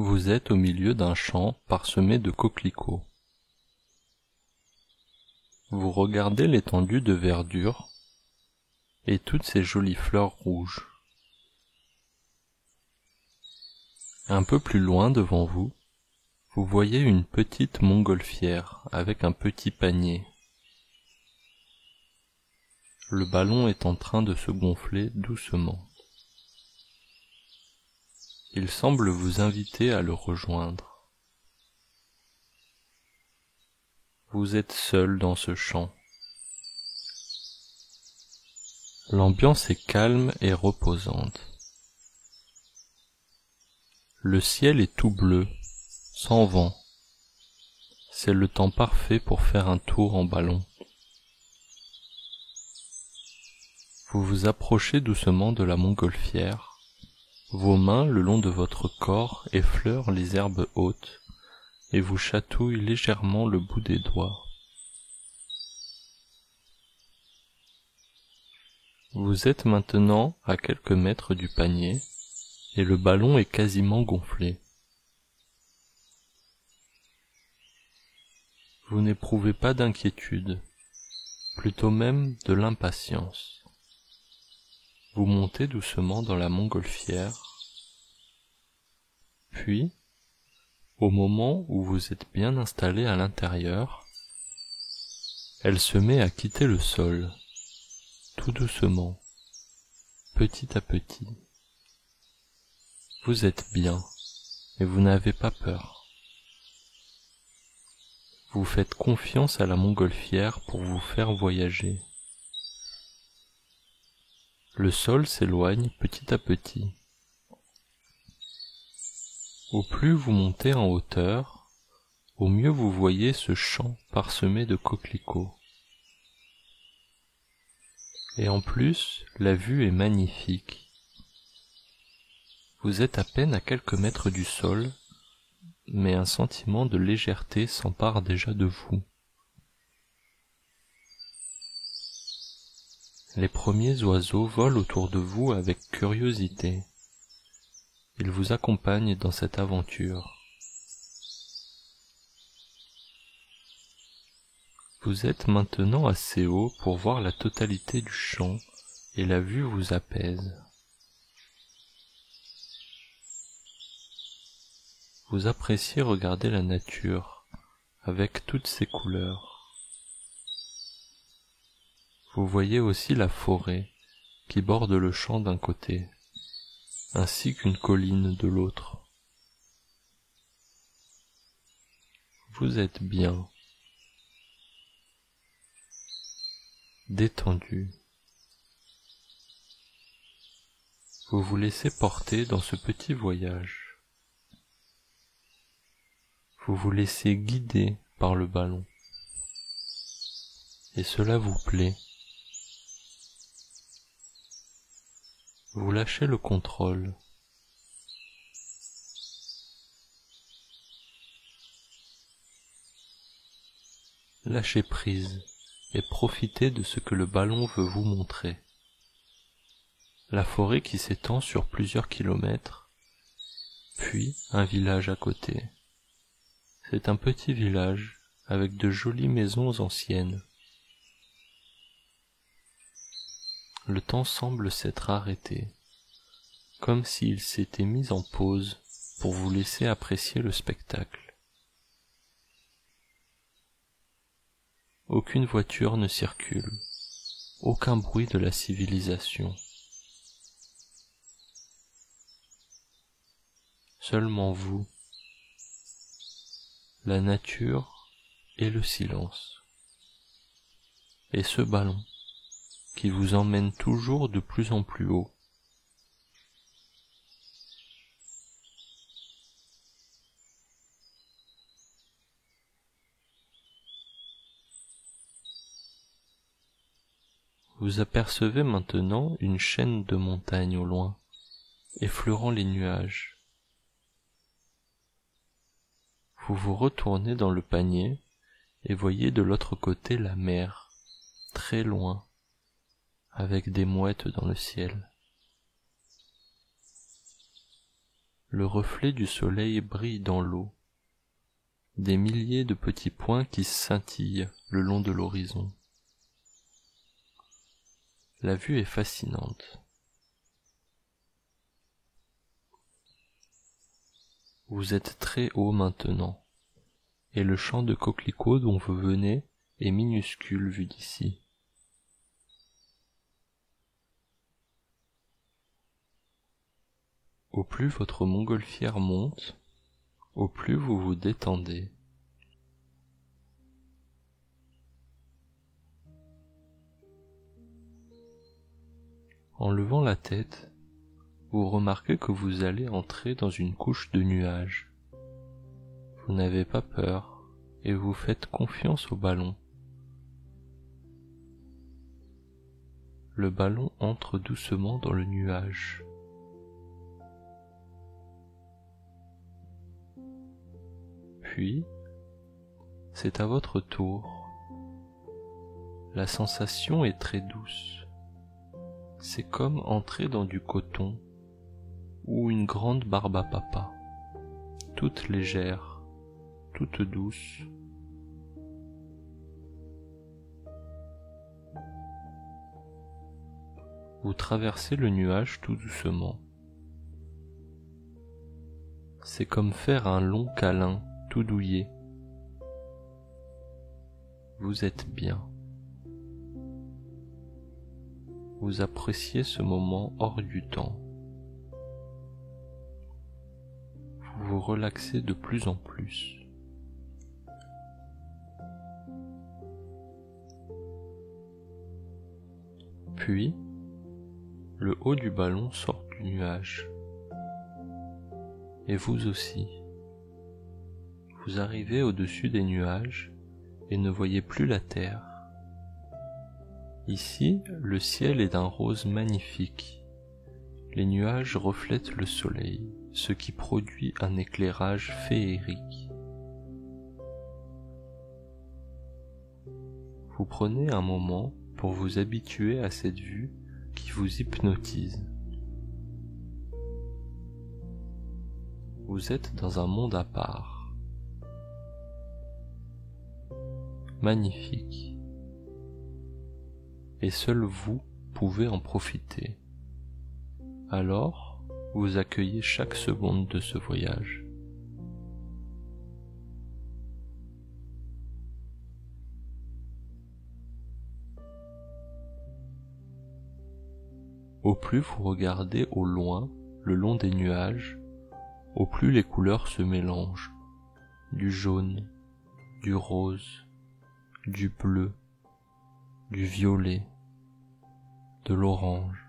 Vous êtes au milieu d'un champ parsemé de coquelicots. Vous regardez l'étendue de verdure et toutes ces jolies fleurs rouges. Un peu plus loin devant vous, vous voyez une petite montgolfière avec un petit panier. Le ballon est en train de se gonfler doucement. Il semble vous inviter à le rejoindre. Vous êtes seul dans ce champ. L'ambiance est calme et reposante. Le ciel est tout bleu, sans vent. C'est le temps parfait pour faire un tour en ballon. Vous vous approchez doucement de la montgolfière. Vos mains le long de votre corps effleurent les herbes hautes et vous chatouillent légèrement le bout des doigts. Vous êtes maintenant à quelques mètres du panier et le ballon est quasiment gonflé. Vous n'éprouvez pas d'inquiétude, plutôt même de l'impatience. Vous montez doucement dans la montgolfière, puis, au moment où vous êtes bien installé à l'intérieur, elle se met à quitter le sol, tout doucement, petit à petit. Vous êtes bien, et vous n'avez pas peur. Vous faites confiance à la montgolfière pour vous faire voyager. Le sol s'éloigne petit à petit. Au plus vous montez en hauteur, au mieux vous voyez ce champ parsemé de coquelicots. Et en plus, la vue est magnifique. Vous êtes à peine à quelques mètres du sol, mais un sentiment de légèreté s'empare déjà de vous. Les premiers oiseaux volent autour de vous avec curiosité. Ils vous accompagnent dans cette aventure. Vous êtes maintenant assez haut pour voir la totalité du champ et la vue vous apaise. Vous appréciez regarder la nature avec toutes ses couleurs. Vous voyez aussi la forêt qui borde le champ d'un côté, ainsi qu'une colline de l'autre. Vous êtes bien, détendu. Vous vous laissez porter dans ce petit voyage. Vous vous laissez guider par le ballon. Et cela vous plaît. Vous lâchez le contrôle. Lâchez prise et profitez de ce que le ballon veut vous montrer. La forêt qui s'étend sur plusieurs kilomètres, puis un village à côté. C'est un petit village avec de jolies maisons anciennes. Le temps semble s'être arrêté, comme s'il s'était mis en pause pour vous laisser apprécier le spectacle. Aucune voiture ne circule, aucun bruit de la civilisation. Seulement vous, la nature et le silence. Et ce ballon qui vous emmène toujours de plus en plus haut. Vous apercevez maintenant une chaîne de montagnes au loin, effleurant les nuages. Vous vous retournez dans le panier et voyez de l'autre côté la mer, très loin, avec des mouettes dans le ciel. Le reflet du soleil brille dans l'eau, des milliers de petits points qui scintillent le long de l'horizon. La vue est fascinante. Vous êtes très haut maintenant, et le champ de coquelicots dont vous venez est minuscule vu d'ici. Au plus votre montgolfière monte, au plus vous vous détendez. En levant la tête, vous remarquez que vous allez entrer dans une couche de nuages. Vous n'avez pas peur et vous faites confiance au ballon. Le ballon entre doucement dans le nuage. Puis, c'est à votre tour. La sensation est très douce. C'est comme entrer dans du coton ou une grande barbe à papa, toute légère, toute douce. Vous traversez le nuage tout doucement. C'est comme faire un long câlin tout douillet. Vous êtes bien. Vous appréciez ce moment hors du temps. Vous vous relaxez de plus en plus. Puis, le haut du ballon sort du nuage. Et vous aussi. Vous arrivez au-dessus des nuages et ne voyez plus la terre. Ici, le ciel est d'un rose magnifique. Les nuages reflètent le soleil, ce qui produit un éclairage féerique. Vous prenez un moment pour vous habituer à cette vue qui vous hypnotise. Vous êtes dans un monde à part. Magnifique. Et seul vous pouvez en profiter. Alors, vous accueillez chaque seconde de ce voyage. Au plus vous regardez au loin, le long des nuages, au plus les couleurs se mélangent, du jaune, du rose, du bleu, du violet, de l'orange.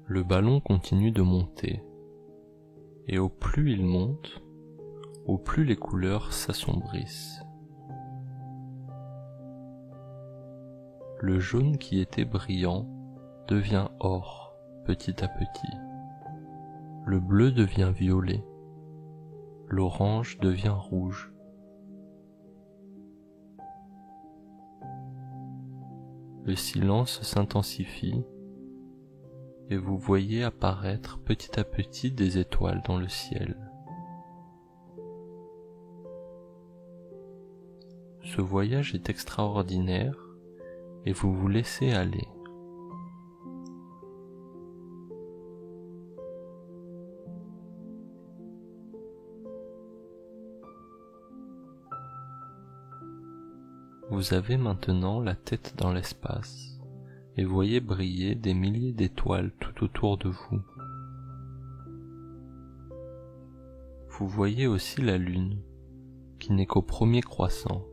Le ballon continue de monter, et au plus il monte, au plus les couleurs s'assombrissent. Le jaune qui était brillant devient or petit à petit. Le bleu devient violet. L'orange devient rouge. Le silence s'intensifie et vous voyez apparaître petit à petit des étoiles dans le ciel. Ce voyage est extraordinaire et vous vous laissez aller. Vous avez maintenant la tête dans l'espace et voyez briller des milliers d'étoiles tout autour de vous. Vous voyez aussi la lune, qui n'est qu'au premier croissant,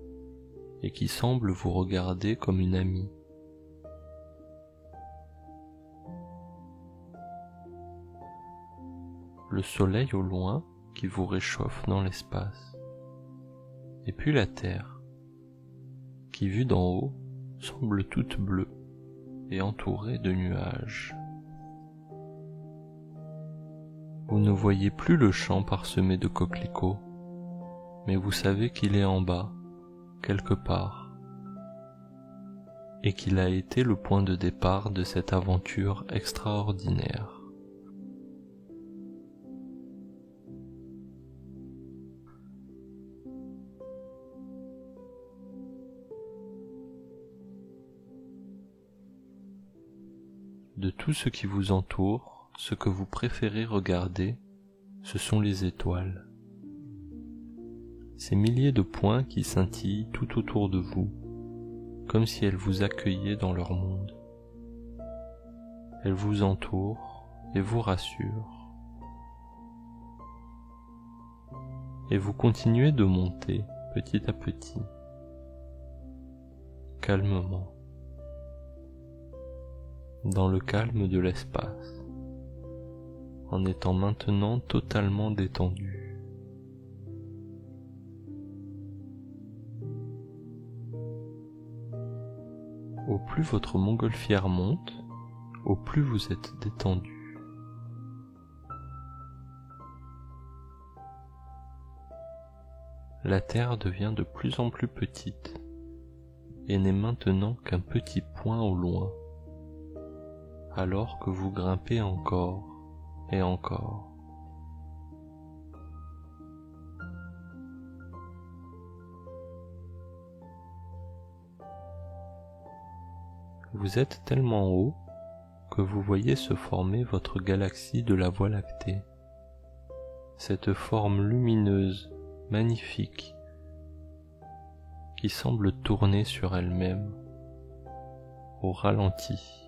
et qui semble vous regarder comme une amie. Le soleil au loin qui vous réchauffe dans l'espace. Et puis la terre, qui vue d'en haut semble toute bleue et entourée de nuages. Vous ne voyez plus le champ parsemé de coquelicots, mais vous savez qu'il est en bas, quelque part, et qu'il a été le point de départ de cette aventure extraordinaire. De tout ce qui vous entoure, ce que vous préférez regarder, ce sont les étoiles. Ces milliers de points qui scintillent tout autour de vous, comme si elles vous accueillaient dans leur monde. Elles vous entourent et vous rassurent. Et vous continuez de monter petit à petit, calmement, dans le calme de l'espace, en étant maintenant totalement détendu. Au plus votre montgolfière monte, au plus vous êtes détendu. La Terre devient de plus en plus petite et n'est maintenant qu'un petit point au loin, alors que vous grimpez encore et encore. Vous êtes tellement haut que vous voyez se former votre galaxie de la Voie lactée, cette forme lumineuse, magnifique, qui semble tourner sur elle-même, au ralenti.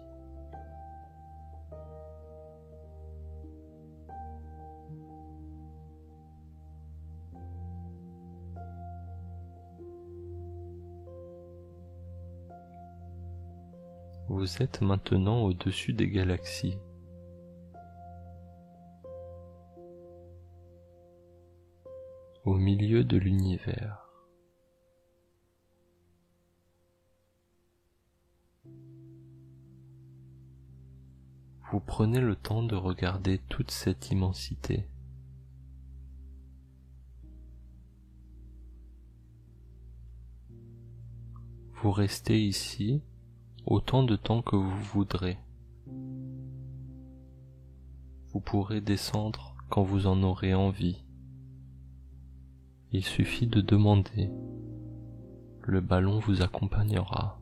Vous êtes maintenant au-dessus des galaxies. Au milieu de l'univers. Vous prenez le temps de regarder toute cette immensité. Vous restez ici autant de temps que vous voudrez. Vous pourrez descendre quand vous en aurez envie. Il suffit de demander. Le ballon vous accompagnera.